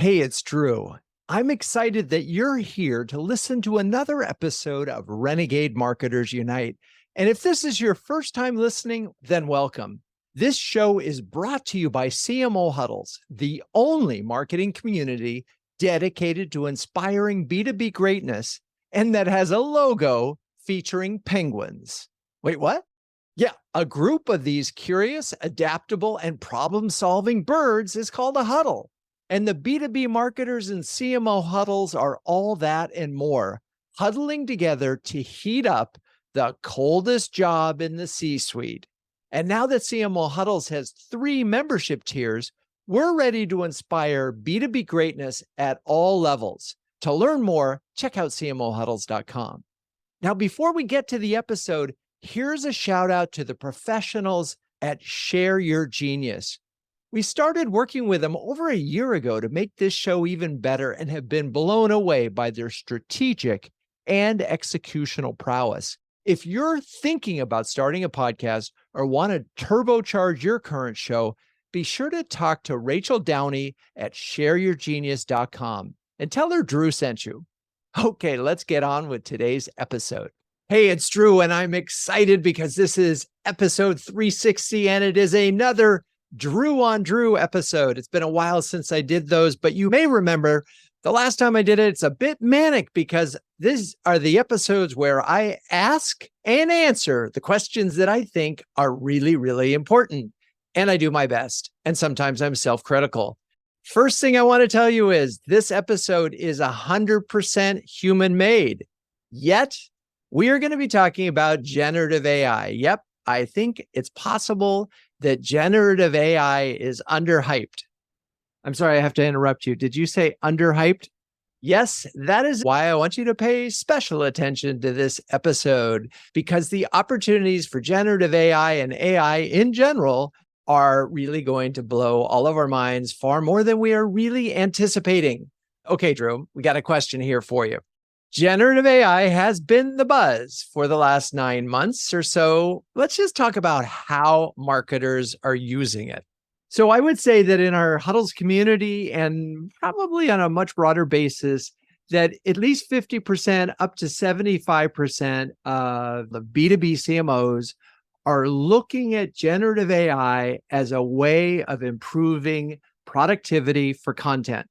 Hey, it's Drew. I'm excited that you're here to listen to another episode of Renegade Marketers Unite. And if this is your first time listening, then welcome. This show is brought to you by CMO Huddles, the only marketing community dedicated to inspiring B2B greatness and that has a logo featuring penguins. Wait, what? Yeah, a group of these curious, adaptable, and problem-solving birds is called a huddle. And the B2B marketers and CMO huddles are all that and more, huddling together to heat up the coldest job in the C-suite. And now that CMO Huddles has 3 membership tiers, we're ready to inspire B2B greatness at all levels. To learn more, check out cmohuddles.com. Now, before we get to the episode, here's a shout out to the professionals at Share Your Genius. We started working with them over a year ago to make this show even better and have been blown away by their strategic and executional prowess. If you're thinking about starting a podcast or want to turbocharge your current show, be sure to talk to Rachel Downey at shareyourgenius.com and tell her Drew sent you. Okay, let's get on with today's episode. Hey, it's Drew, and I'm excited because this is episode 360, and it is another Drew on Drew episode. It's been a while since I did those, but you may remember the last time I did it, it's a bit manic because these are the episodes where I ask and answer the questions that I think are really, really important. And I do my best. And sometimes I'm self-critical. First thing I want to tell you is this episode is 100% human-made. Yet, we are going to be talking about generative AI. Yep, I think it's possible that generative AI is underhyped. I'm sorry, I have to interrupt you. Did you say underhyped? Yes, that is why I want you to pay special attention to this episode, because the opportunities for generative AI and AI in general are really going to blow all of our minds far more than we are really anticipating. Okay, Drew, we got a question here for you. Generative AI has been the buzz for the last 9 months or so. Let's just talk about how marketers are using it. So I would say that in our Huddles community, and probably on a much broader basis, that at least 50% up to 75% of the B2B CMOs are looking at generative AI as a way of improving productivity for content.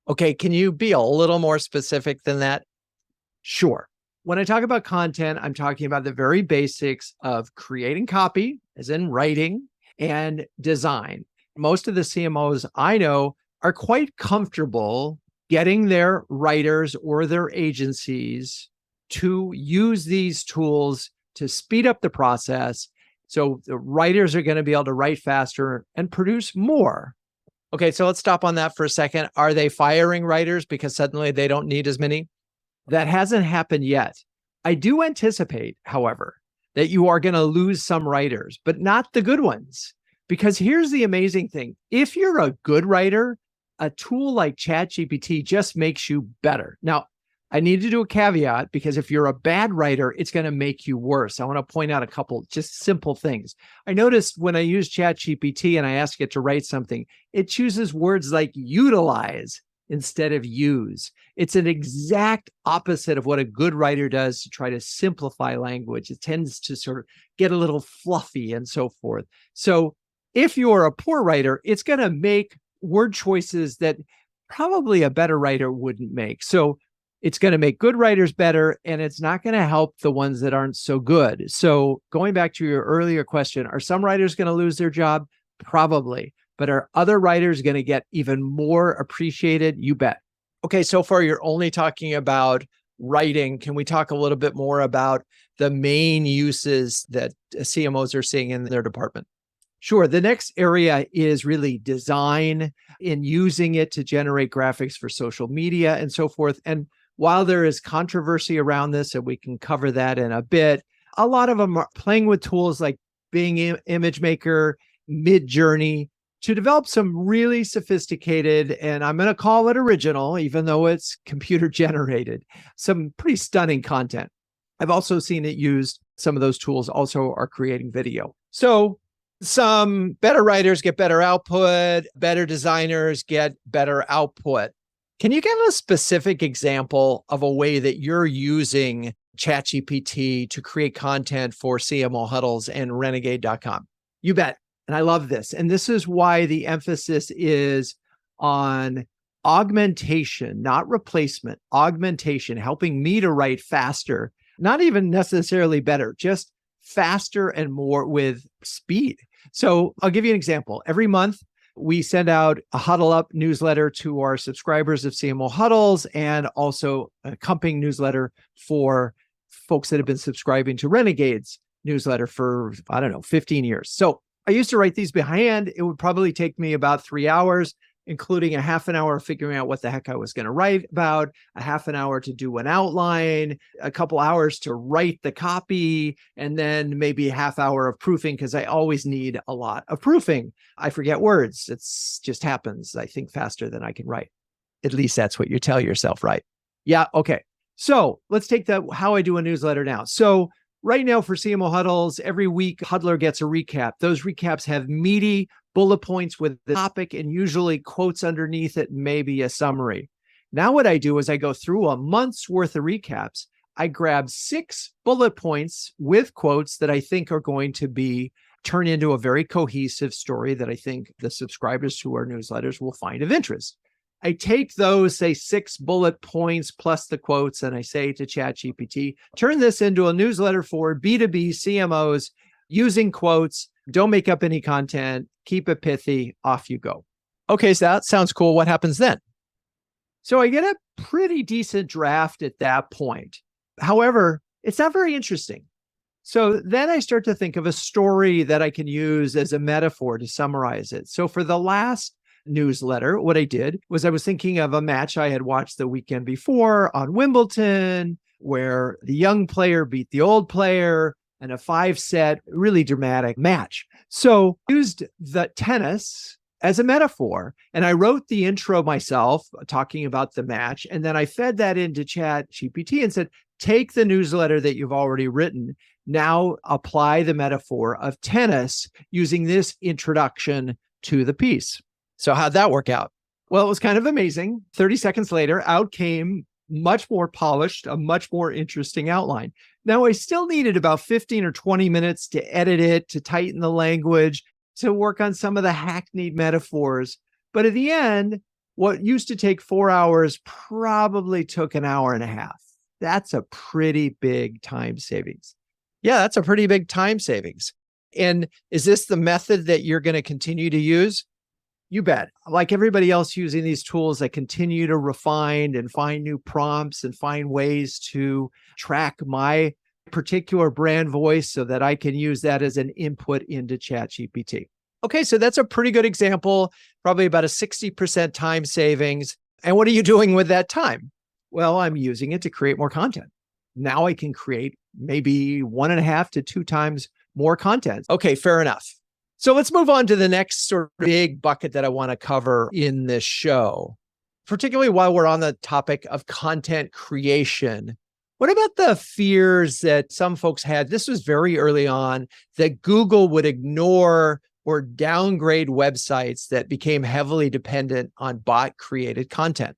Okay, can you be a little more specific than that? Sure. When I talk about content, I'm talking about the very basics of creating copy, as in writing, and design. Most of the CMOs I know are quite comfortable getting their writers or their agencies to use these tools to speed up the process. So the writers are going to be able to write faster and produce more. Okay, so let's stop on that for a second. Are they firing writers because suddenly they don't need as many? That hasn't happened yet. I do anticipate, however, that you are going to lose some writers, but not the good ones. Because here's the amazing thing. If you're a good writer, a tool like ChatGPT just makes you better. Now, I need to do a caveat because if you're a bad writer, it's going to make you worse. I want to point out a couple just simple things. I noticed when I use ChatGPT and I ask it to write something, it chooses words like utilize instead of use. It's an exact opposite of what a good writer does to try to simplify language. It tends to sort of get a little fluffy and so forth. So if you're a poor writer, it's going to make word choices that probably a better writer wouldn't make. So it's going to make good writers better, and it's not going to help the ones that aren't so good. So going back to your earlier question, are some writers going to lose their job? Probably. But are other writers going to get even more appreciated? You bet. Okay, so far you're only talking about writing. Can we talk a little bit more about the main uses that CMOs are seeing in their department? Sure. The next area is really design, in using it to generate graphics for social media and so forth. And while there is controversy around this, and we can cover that in a bit, a lot of them are playing with tools like Bing Image Maker, Midjourney, to develop some really sophisticated, and I'm going to call it original, even though it's computer generated, some pretty stunning content. I've also seen it used. Some of those tools also are creating video. So Some better writers get better output, better designers get better output. Can you give a specific example of a way that you're using ChatGPT to create content for CMO huddles and Renegade.com? You bet. And I love this. And this is why the emphasis is on augmentation, not replacement, augmentation, helping me to write faster, not even necessarily better, just faster and more with speed. So I'll give you an example. Every month, we send out a Huddle Up newsletter to our subscribers of CMO Huddles and also an accompanying newsletter for folks that have been subscribing to Renegade's newsletter for, 15 years. So I used to write these by hand. It would probably take me about 3 hours, including a half an hour figuring out what the heck I was going to write about, a half an hour to do an outline, a couple hours to write the copy, and then maybe a half hour of proofing because I always need a lot of proofing. I forget words. It just happens. I think faster than I can write. At least that's what you tell yourself, right? Yeah. Okay. So let's take how I do a newsletter now. So right now for CMO Huddles, every week Huddler gets a recap. Those recaps have meaty bullet points with the topic and usually quotes underneath it, maybe a summary. Now what I do is I go through a month's worth of recaps. I grab 6 bullet points with quotes that I think are going to turn into a very cohesive story that I think the subscribers to our newsletters will find of interest. I take those, say, 6 bullet points plus the quotes, and I say to ChatGPT, turn this into a newsletter for B2B CMOs using quotes. Don't make up any content. Keep it pithy. Off you go. Okay, so that sounds cool. What happens then? So I get a pretty decent draft at that point. However, it's not very interesting. So then I start to think of a story that I can use as a metaphor to summarize it. So for the last newsletter, what I did was I was thinking of a match I had watched the weekend before on Wimbledon, where the young player beat the old player in a 5-set, really dramatic match. So I used the tennis as a metaphor, and I wrote the intro myself, talking about the match, and then I fed that into ChatGPT and said, take the newsletter that you've already written, now apply the metaphor of tennis using this introduction to the piece. So how'd that work out? Well, it was kind of amazing. 30 seconds later, out came much more polished, a much more interesting outline. Now, I still needed about 15 or 20 minutes to edit it, to tighten the language, to work on some of the hackneyed metaphors. But at the end, what used to take 4 hours probably took an hour and a half. That's a pretty big time savings. Yeah, that's a pretty big time savings. And is this the method that you're going to continue to use? You bet. Like everybody else using these tools, I continue to refine and find new prompts and find ways to track my particular brand voice so that I can use that as an input into ChatGPT. Okay, so that's a pretty good example, probably about a 60% time savings. And what are you doing with that time? Well, I'm using it to create more content. Now I can create maybe 1.5 to 2 times more content. Okay, fair enough. So let's move on to the next sort of big bucket that I want to cover in this show, particularly while we're on the topic of content creation. What about the fears that some folks had? This was very early on, that Google would ignore or downgrade websites that became heavily dependent on bot-created content.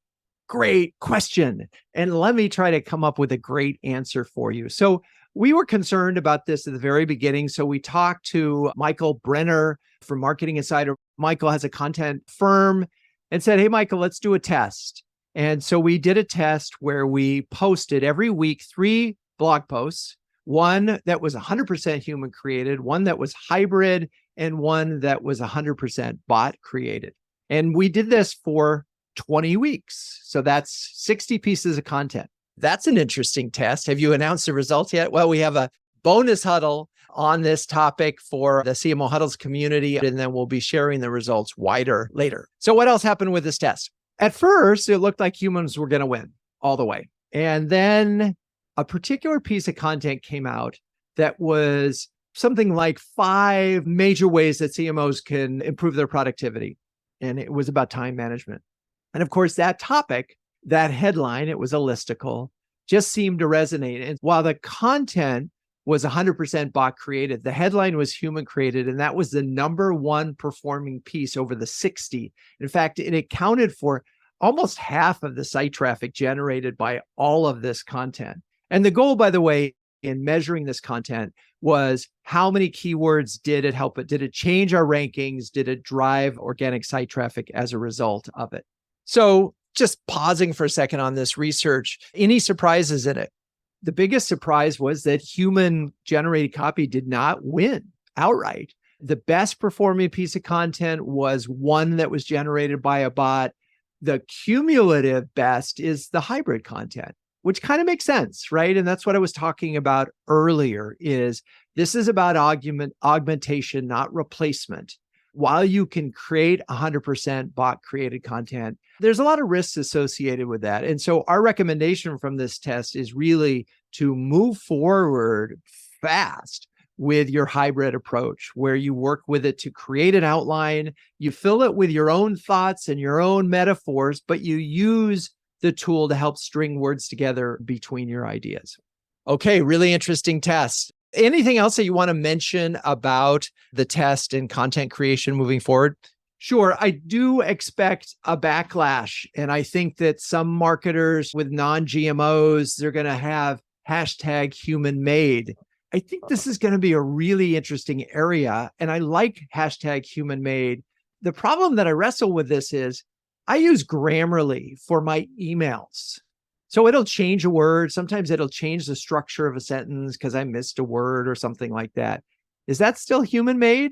Great question. And let me try to come up with a great answer for you. So we were concerned about this at the very beginning. So we talked to Michael Brenner from Marketing Insider. Michael has a content firm and said, hey, Michael, let's do a test. And so we did a test where we posted every week 3 blog posts, one that was 100% human created, one that was hybrid, and one that was 100% bot created. And we did this for 20 weeks. So that's 60 pieces of content. That's an interesting test. Have you announced the results yet? Well, we have a bonus huddle on this topic for the CMO Huddles community, and then we'll be sharing the results wider later. So what else happened with this test? At first, it looked like humans were going to win all the way. And then a particular piece of content came out that was something like 5 major ways that CMOs can improve their productivity. And it was about time management. And of course, that topic, that headline, it was a listicle, just seemed to resonate. And while the content was 100% bot created. The headline was human created, and that was the number one performing piece over the 60. In fact, it accounted for almost half of the site traffic generated by all of this content. And the goal, by the way, in measuring this content was how many keywords did it help it? Did it change our rankings? Did it drive organic site traffic as a result of it? So just pausing for a second on this research, any surprises in it? The biggest surprise was that human generated copy did not win outright. The best performing piece of content was one that was generated by a bot. The cumulative best is the hybrid content, which kind of makes sense, right? And that's what I was talking about earlier, is this is about augmentation, not replacement. While you can create 100% bot created content, there's a lot of risks associated with that. And so our recommendation from this test is really to move forward fast with your hybrid approach, where you work with it to create an outline, you fill it with your own thoughts and your own metaphors, but you use the tool to help string words together between your ideas. Okay, really interesting test. Anything else that you want to mention about the test and content creation moving forward? Sure, I do expect a backlash. And I think that some marketers with non-GMOs, they're going to have hashtag human made. I think this is going to be a really interesting area. And I like hashtag human made. The problem that I wrestle with this is I use Grammarly for my emails. So it'll change a word. Sometimes it'll change the structure of a sentence because I missed a word or something like that. Is that still human made?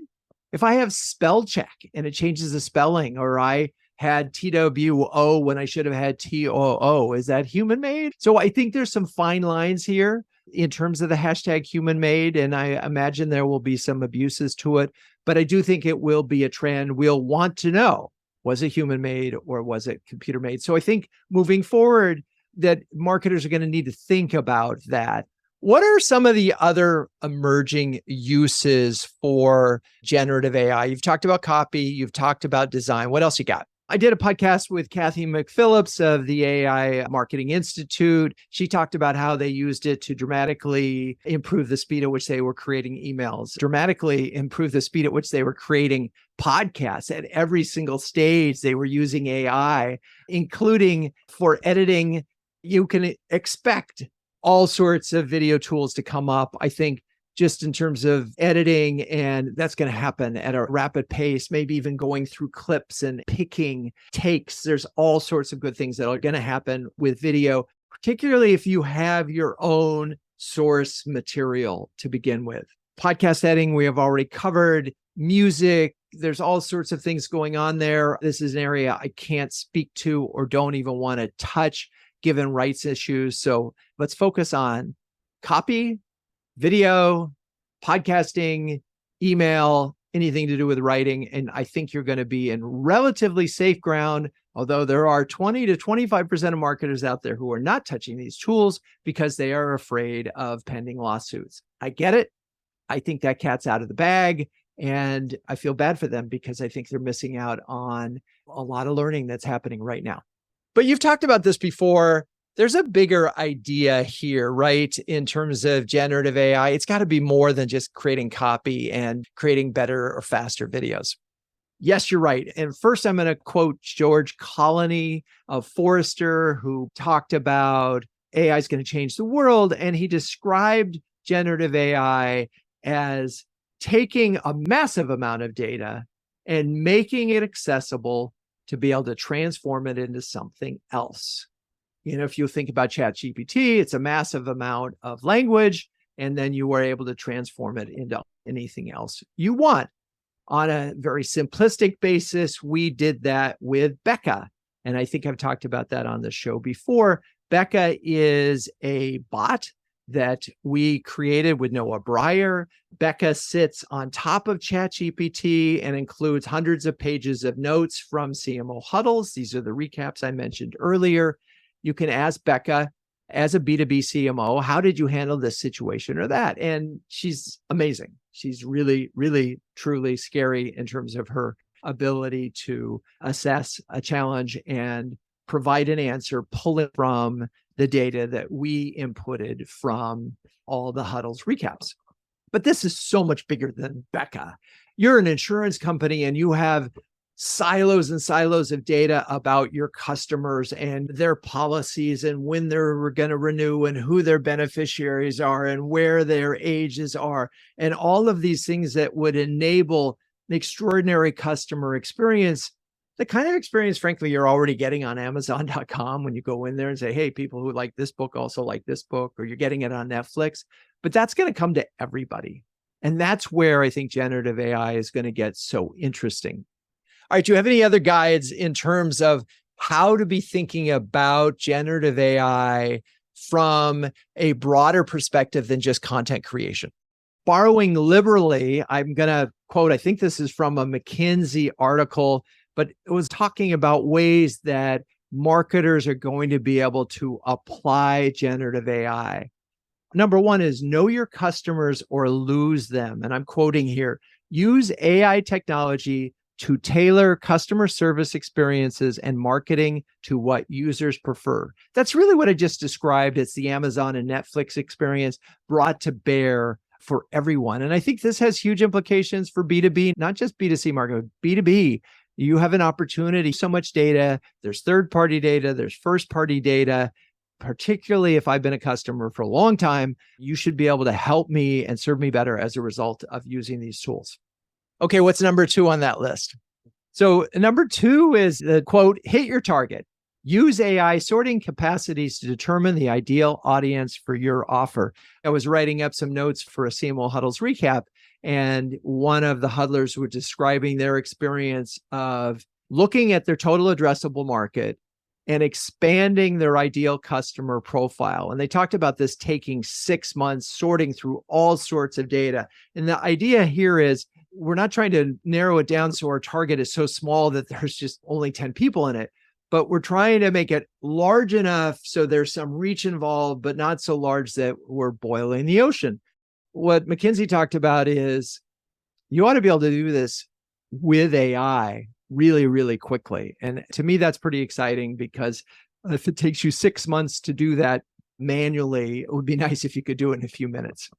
If I have spell check and it changes the spelling, or I had TWO when I should have had TOO, is that human made? So I think there's some fine lines here in terms of the hashtag human made. And I imagine there will be some abuses to it, but I do think it will be a trend. We'll want to know, was it human made or was it computer made? So I think moving forward, that marketers are going to need to think about that. What are some of the other emerging uses for generative AI? You've talked about copy, you've talked about design. What else you got? I did a podcast with Kathy McPhillips of the AI Marketing Institute. She talked about how they used it to dramatically improve the speed at which they were creating emails, dramatically improve the speed at which they were creating podcasts. At every single stage, they were using AI, including for editing. You can expect all sorts of video tools to come up, I think, just in terms of editing, and that's going to happen at a rapid pace, maybe even going through clips and picking takes. There's all sorts of good things that are going to happen with video, particularly if you have your own source material to begin with. Podcast editing, we have already covered. Music, there's all sorts of things going on there. This is an area I can't speak to or don't even want to touch, given rights issues. So let's focus on copy, video, podcasting, email, anything to do with writing. And I think you're going to be in relatively safe ground, although there are 20 to 25% of marketers out there who are not touching these tools because they are afraid of pending lawsuits. I get it. I think that cat's out of the bag. And I feel bad for them because I think they're missing out on a lot of learning that's happening right now. But you've talked about this before. There's a bigger idea here, right? In terms of generative AI, it's got to be more than just creating copy and creating better or faster videos. Yes, you're right. And first, I'm going to quote George Colony of Forrester, who talked about AI is going to change the world. And he described generative AI as taking a massive amount of data and making it accessible to be able to transform it into something else. You know, if you think about ChatGPT, it's a massive amount of language, and then you are able to transform it into anything else you want. On a very simplistic basis, we did that with Becca. And I think I've talked about that on the show before. Becca is a bot that we created with Noah Breyer. Becca sits on top of ChatGPT and includes hundreds of pages of notes from CMO huddles. These are the recaps I mentioned earlier. You can ask Becca, as a B2B CMO, how did you handle this situation or that? And she's amazing. She's really, really, truly scary in terms of her ability to assess a challenge and provide an answer, pull it from the data that we inputted from all the huddles recaps. But this is so much bigger than Becca. You're an insurance company and you have silos and silos of data about your customers and their policies and when they're going to renew and who their beneficiaries are and where their ages are and all of these things that would enable an extraordinary customer experience, the kind of experience, frankly, you're already getting on Amazon.com when you go in there and say, hey, people who like this book also like this book, or you're getting it on Netflix, but that's going to come to everybody. And that's where I think generative AI is going to get so interesting. All right, do you have any other guides in terms of how to be thinking about generative AI from a broader perspective than just content creation? Borrowing liberally, I'm going to quote, I think this is from a McKinsey article, but it was talking about ways that marketers are going to be able to apply generative AI. Number one is know your customers or lose them. And I'm quoting here, use AI technology to tailor customer service experiences and marketing to what users prefer. That's really what I just described. It's the Amazon and Netflix experience brought to bear for everyone. And I think this has huge implications for B2B, not just B2C marketing, B2B. You have an opportunity, so much data, there's third-party data, there's first-party data. Particularly if I've been a customer for a long time, you should be able to help me and serve me better as a result of using these tools. Okay, what's number 2 on that list? So number 2 is the quote, hit your target. Use AI sorting capacities to determine the ideal audience for your offer. I was writing up some notes for a CMO Huddles recap, and one of the huddlers were describing their experience of looking at their total addressable market and expanding their ideal customer profile. And they talked about this taking 6 months, sorting through all sorts of data. And the idea here is we're not trying to narrow it down so our target is so small that there's just only 10 people in it, but we're trying to make it large enough so there's some reach involved, but not so large that we're boiling the ocean. What McKinsey talked about is you ought to be able to do this with AI really, really quickly. And to me, that's pretty exciting because if it takes you 6 months to do that manually, it would be nice if you could do it in a few minutes.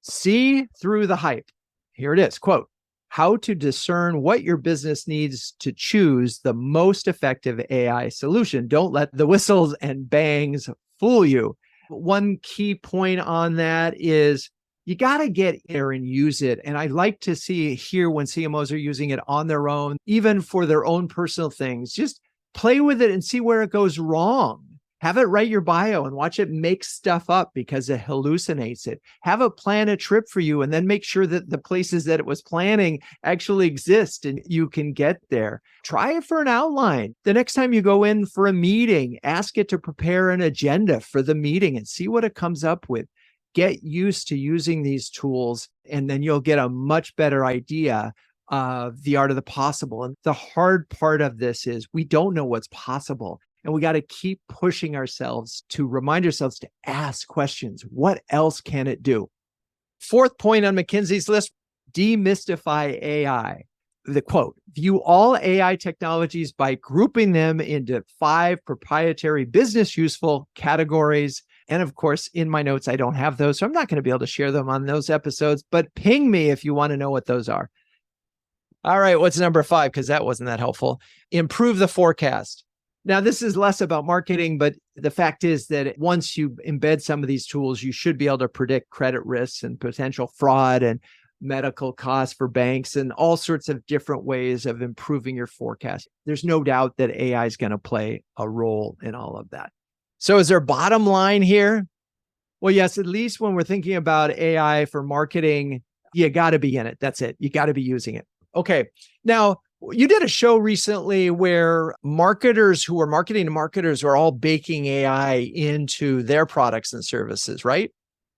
See through the hype. Here it is, quote, how to discern what your business needs to choose the most effective AI solution. Don't let the whistles and bangs fool you. One key point on that is you got to get there and use it. And I like to hear when CMOs are using it on their own, even for their own personal things, just play with it and see where it goes wrong. Have it write your bio and watch it make stuff up because it hallucinates it. Have it plan a trip for you and then make sure that the places that it was planning actually exist and you can get there. Try it for an outline. The next time you go in for a meeting, ask it to prepare an agenda for the meeting and see what it comes up with. Get used to using these tools, and then you'll get a much better idea of the art of the possible. And the hard part of this is we don't know what's possible. And we got to keep pushing ourselves to remind ourselves to ask questions. What else can it do? 4th point on McKinsey's list, demystify AI. The quote, view all AI technologies by grouping them into 5 proprietary business useful categories. And of course, in my notes, I don't have those, so I'm not going to be able to share them on those episodes, but ping me if you want to know what those are. All right, what's number 5? Because that wasn't that helpful. Improve the forecast. Now, this is less about marketing, but the fact is that once you embed some of these tools, you should be able to predict credit risks and potential fraud and medical costs for banks and all sorts of different ways of improving your forecast. There's no doubt that AI is going to play a role in all of that. So is there a bottom line here? Well, yes, at least when we're thinking about AI for marketing, you got to be in it. That's it. You got to be using it. Okay. Now, you did a show recently where marketers who are marketing to marketers are all baking AI into their products and services, right?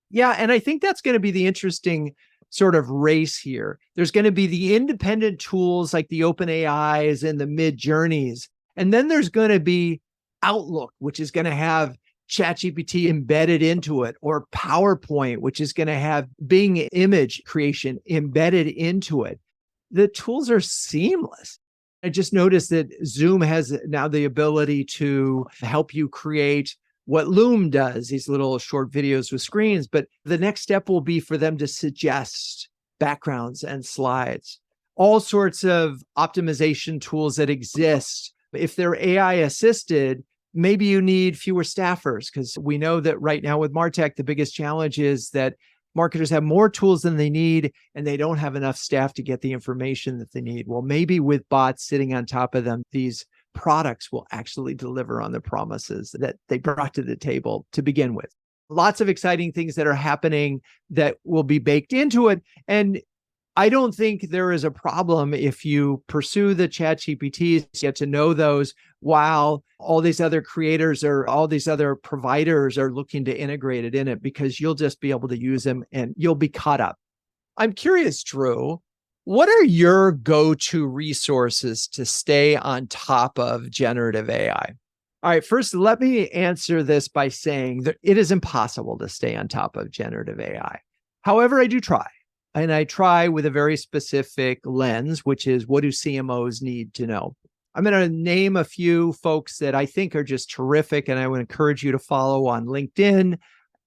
Yeah. And I think that's going to be the interesting sort of race here. There's going to be the independent tools like the OpenAIs and the Midjourneys. And then there's going to be Outlook, which is going to have ChatGPT embedded into it, or PowerPoint, which is going to have Bing image creation embedded into it. The tools are seamless. I just noticed that Zoom has now the ability to help you create what Loom does, these little short videos with screens. But the next step will be for them to suggest backgrounds and slides, all sorts of optimization tools that exist. If they're AI assisted, maybe you need fewer staffers, because we know that right now with MarTech, the biggest challenge is that marketers have more tools than they need, and they don't have enough staff to get the information that they need. Well, maybe with bots sitting on top of them, these products will actually deliver on the promises that they brought to the table to begin with. Lots of exciting things that are happening that will be baked into it. And I don't think there is a problem if you pursue the chat GPTs, get to know those, while all these other creators or all these other providers are looking to integrate it in it, because you'll just be able to use them and you'll be caught up. I'm curious, Drew, what are your go-to resources to stay on top of generative AI? All right, first, let me answer this by saying that it is impossible to stay on top of generative AI. However, I do try. And I try with a very specific lens, which is, what do CMOs need to know? I'm going to name a few folks that I think are just terrific, and I would encourage you to follow on LinkedIn.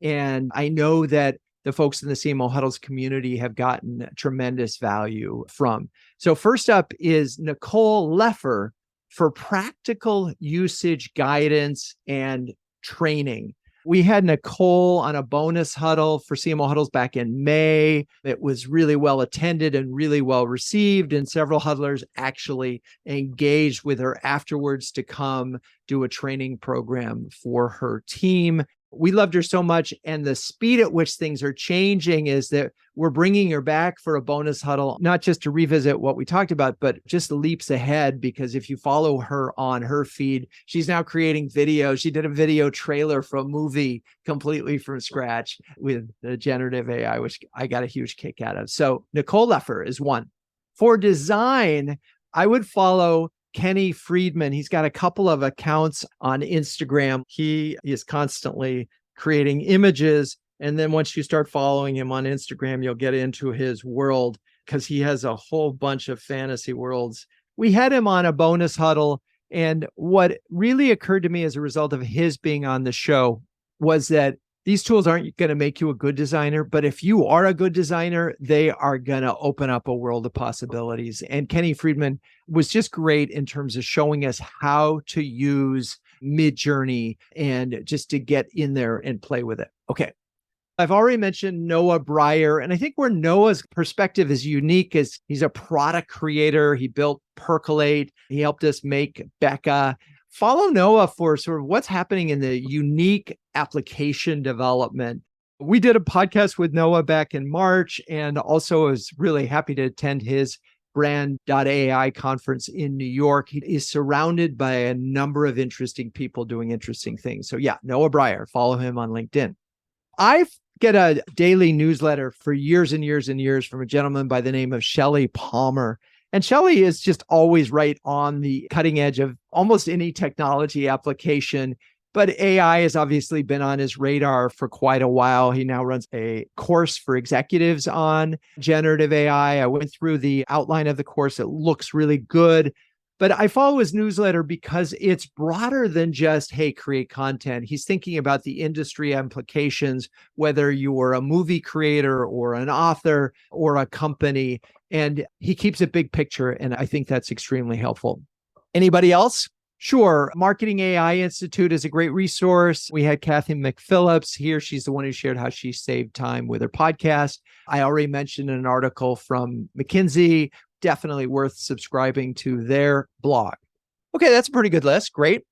And I know that the folks in the CMO Huddles community have gotten tremendous value from. So first up is Nicole Leffer for practical usage guidance and training. We had Nicole on a bonus huddle for CMO Huddles back in May. It was really well attended and really well received, and several huddlers actually engaged with her afterwards to come do a training program for her team. We loved her so much, and the speed at which things are changing is that we're bringing her back for a bonus huddle, not just to revisit what we talked about, but just leaps ahead, because if you follow her on her feed, she's now creating videos. She did a video trailer for a movie completely from scratch with the generative AI, which I got a huge kick out of. So Nicole Leffer is one. For design, I would follow Kenny Friedman. He's got a couple of accounts on Instagram. He is constantly creating images. And then once you start following him on Instagram, you'll get into his world, because he has a whole bunch of fantasy worlds. We had him on a bonus huddle. And what really occurred to me as a result of his being on the show was that these tools aren't going to make you a good designer, but if you are a good designer, they are going to open up a world of possibilities. And Kenny Friedman was just great in terms of showing us how to use Midjourney and just to get in there and play with it. Okay. I've already mentioned Noah Breyer, and I think where Noah's perspective is unique is he's a product creator. He built Percolate. He helped us make Becca. Follow Noah for sort of what's happening in the unique application development. We did a podcast with Noah back in March, and also was really happy to attend his Brand.ai conference in New York. He is surrounded by a number of interesting people doing interesting things. So yeah, Noah Breyer, follow him on LinkedIn. I get a daily newsletter for years and years and years from a gentleman by the name of Shelley Palmer. And Shelley is just always right on the cutting edge of almost any technology application. But AI has obviously been on his radar for quite a while. He now runs a course for executives on generative AI. I went through the outline of the course. It looks really good. But I follow his newsletter because it's broader than just, hey, create content. He's thinking about the industry implications, whether you are a movie creator or an author or a company. And he keeps it big picture. And I think that's extremely helpful. Anybody else? Sure. Marketing AI Institute is a great resource. We had Kathy McPhillips here. She's the one who shared how she saved time with her podcast. I already mentioned an article from McKinsey. Definitely worth subscribing to their blog. Okay, that's a pretty good list. Great.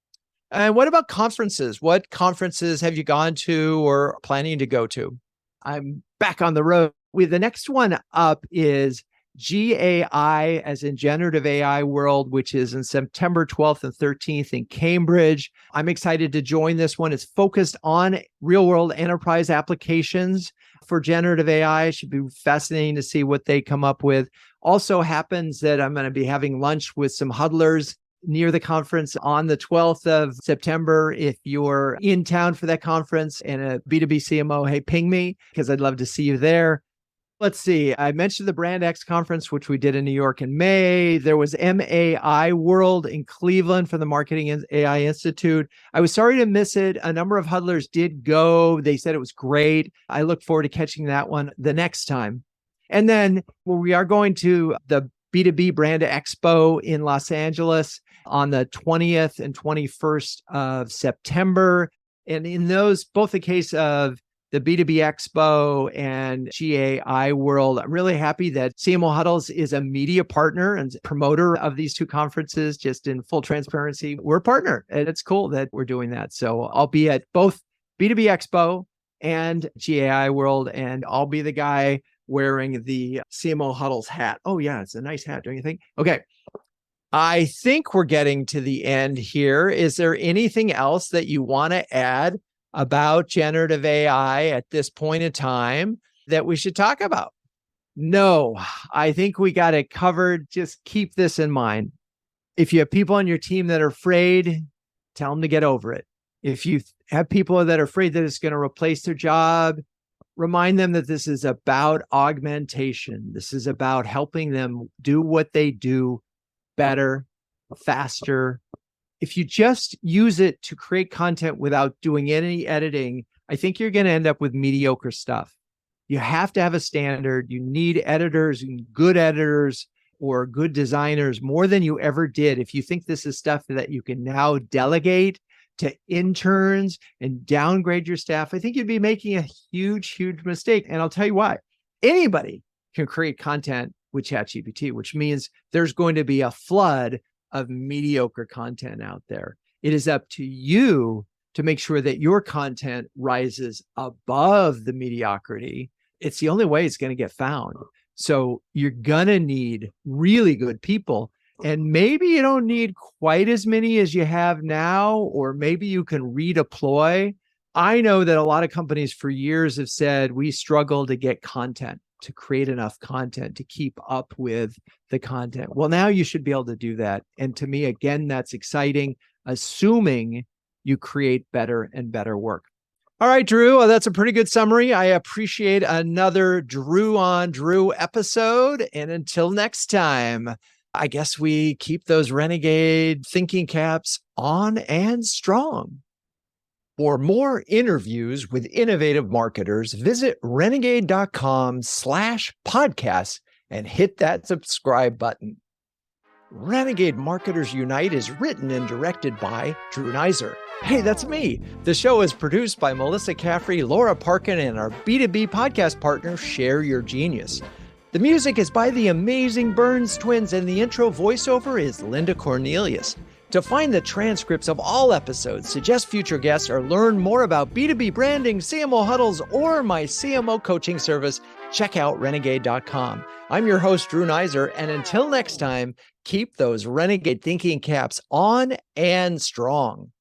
And what about conferences? What conferences have you gone to or planning to go to? I'm back on the road. The next one up is GAI, as in Generative AI World, which is in September 12th and 13th in Cambridge. I'm excited to join this one. It's focused on real-world enterprise applications for generative AI. It should be fascinating to see what they come up with. Also happens that I'm going to be having lunch with some huddlers near the conference on the 12th of September. If you're in town for that conference and a B2B CMO, hey, ping me, because I'd love to see you there. Let's see. I mentioned the Brand X conference, which we did in New York in May. There was MAI World in Cleveland from the Marketing AI Institute. I was sorry to miss it. A number of huddlers did go. They said it was great. I look forward to catching that one the next time. And then we are going to the B2B Brand Expo in Los Angeles on the 20th and 21st of September. And in those, both the case of the B2B Expo and GAI World, I'm really happy that CMO Huddles is a media partner and promoter of these two conferences. Just in full transparency, we're a partner, and it's cool that we're doing that. So I'll be at both B2B Expo and GAI World, and I'll be the guy wearing the CMO Huddles hat. Oh yeah, it's a nice hat, don't you think? Okay. I think we're getting to the end here. Is there anything else that you want to add about generative AI at this point in time that we should talk about? No, I think we got it covered. Just keep this in mind. If you have people on your team that are afraid, tell them to get over it. If you have people that are afraid that it's going to replace their job, remind them that this is about augmentation. This is about helping them do what they do better, faster. If you just use it to create content without doing any editing, I think you're going to end up with mediocre stuff. You have to have a standard. You need editors, good editors, or good designers more than you ever did. If you think this is stuff that you can now delegate to interns and downgrade your staff, I think you'd be making a huge, huge mistake. And I'll tell you why. Anybody can create content with ChatGPT, which means there's going to be a flood of mediocre content out there. It is up to you to make sure that your content rises above the mediocrity. It's the only way it's going to get found. So you're going to need really good people. And maybe you don't need quite as many as you have now, or maybe you can redeploy. I know that a lot of companies for years have said we struggle to get content, to create enough content to keep up with the content. Well, now you should be able to do that. And to me, again, that's exciting, assuming you create better and better work. All right, Drew, that's a pretty good summary. I appreciate another Drew on Drew episode. And until next time, I guess we keep those Renegade thinking caps on and strong. For more interviews with innovative marketers, visit renegade.com/podcast and hit that subscribe button. Renegade Marketers Unite is written and directed by Drew Neiser. Hey, that's me. The show is produced by Melissa Caffrey, Laura Parkin, and our B2B podcast partner, Share Your Genius. The music is by the amazing Burns Twins, and the intro voiceover is Linda Cornelius. To find the transcripts of all episodes, suggest future guests, or learn more about B2B branding, CMO Huddles, or my CMO coaching service, check out renegade.com. I'm your host, Drew Neiser, and until next time, keep those Renegade thinking caps on and strong.